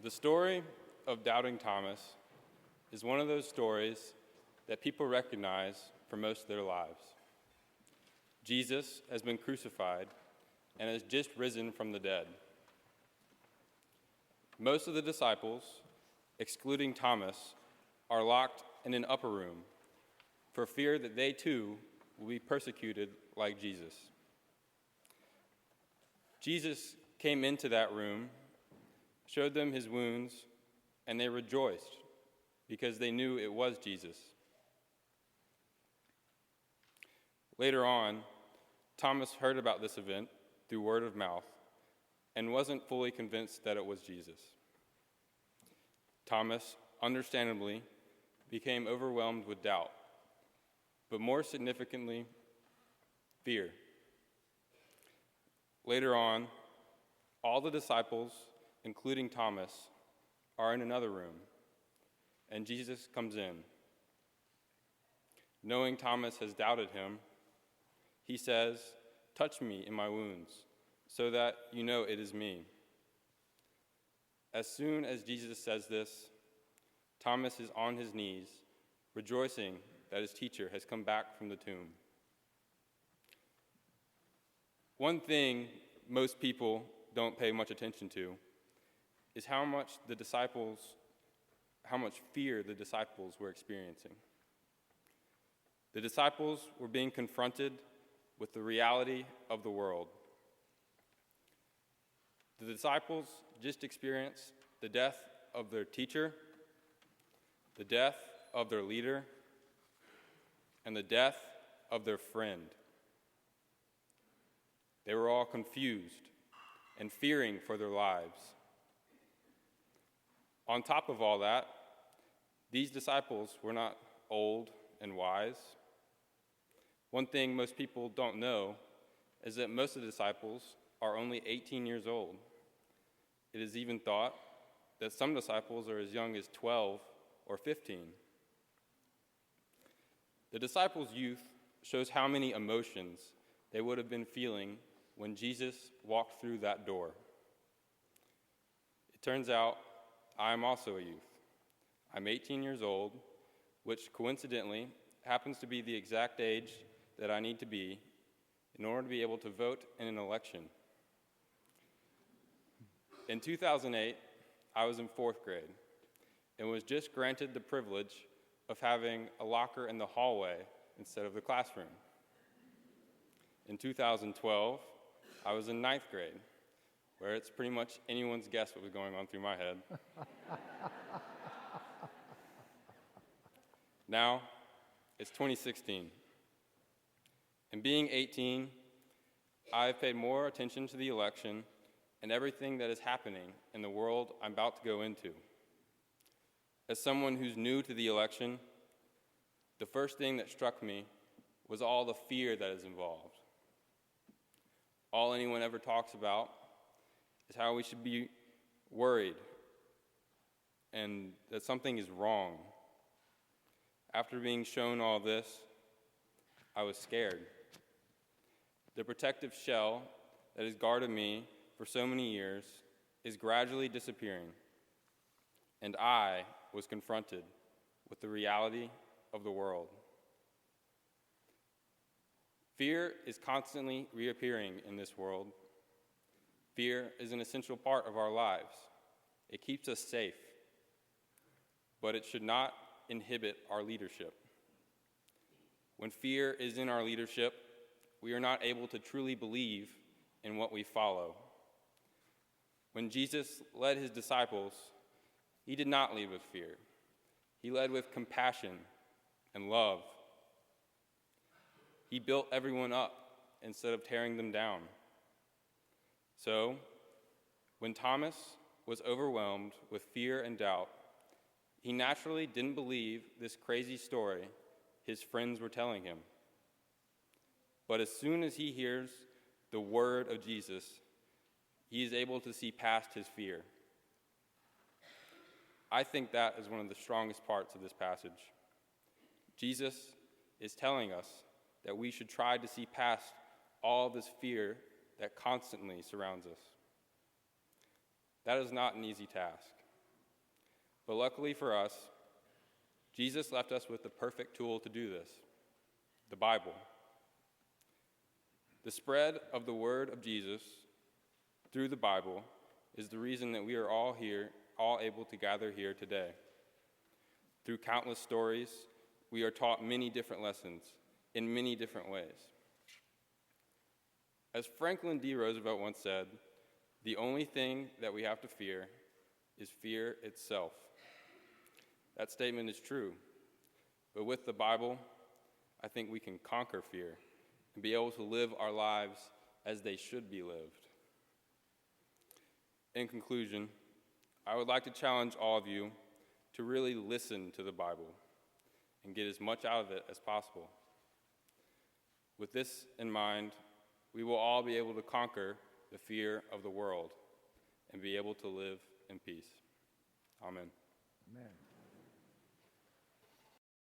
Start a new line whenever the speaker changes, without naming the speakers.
The story of doubting Thomas is one of those stories that people recognize for most of their lives. Jesus has been crucified and has just risen from the dead. Most of the disciples, excluding Thomas, are locked in an upper room for fear that they too will be persecuted like Jesus. Jesus came into that room, showed them his wounds, and they rejoiced because they knew it was Jesus. Later on, Thomas heard about this event through word of mouth and wasn't fully convinced that it was Jesus. Thomas, understandably, became overwhelmed with doubt, but more significantly, fear. Later on, all the disciples, including Thomas, are in another room, and Jesus comes in. Knowing Thomas has doubted him, he says, "Touch me in my wounds, so that you know it is me." As soon as Jesus says this, Thomas is on his knees, rejoicing that his teacher has come back from the tomb. One thing most people don't pay much attention to is how much fear the disciples were experiencing. The disciples were being confronted with the reality of the world. The disciples just experienced the death of their teacher, the death of their leader, and the death of their friend. They were all confused and fearing for their lives. On top of all that, these disciples were not old and wise. One thing most people don't know is that most of the disciples are only 18 years old. It is even thought that some disciples are as young as 12 or 15. The disciples' youth shows how many emotions they would have been feeling when Jesus walked through that door. It turns out I am also a youth. I'm 18 years old, which coincidentally happens to be the exact age that I need to be in order to be able to vote in an election. In 2008, I was in 4th grade and was just granted the privilege of having a locker in the hallway instead of the classroom. In 2012, I was in 9th grade, where it's pretty much anyone's guess what was going on through my head. Now, it's 2016. And being 18, I've paid more attention to the election and everything that is happening in the world I'm about to go into. As someone who's new to the election, the first thing that struck me was all the fear that is involved. All anyone ever talks about is how we should be worried and that something is wrong. After being shown all this, I was scared. The protective shell that has guarded me for so many years is gradually disappearing, and I was confronted with the reality of the world. Fear is constantly reappearing in this world. Fear is an essential part of our lives. It keeps us safe, but it should not inhibit our leadership. When fear is in our leadership, we are not able to truly believe in what we follow. When Jesus led his disciples, he did not lead with fear. He led with compassion and love. He built everyone up instead of tearing them down. So, when Thomas was overwhelmed with fear and doubt, he naturally didn't believe this crazy story his friends were telling him. But as soon as he hears the word of Jesus, he is able to see past his fear. I think that is one of the strongest parts of this passage. Jesus is telling us that we should try to see past all this fear that constantly surrounds us. That is not an easy task. But luckily for us, Jesus left us with the perfect tool to do this, the Bible. The spread of the word of Jesus through the Bible is the reason that we are all here, all able to gather here today. Through countless stories, we are taught many different lessons in many different ways. As Franklin D. Roosevelt once said, the only thing that we have to fear is fear itself. That statement is true, but with the Bible, I think we can conquer fear and be able to live our lives as they should be lived. In conclusion, I would like to challenge all of you to really listen to the Bible and get as much out of it as possible. With this in mind, we will all be able to conquer the fear of the world and be able to live in peace. Amen.
Amen.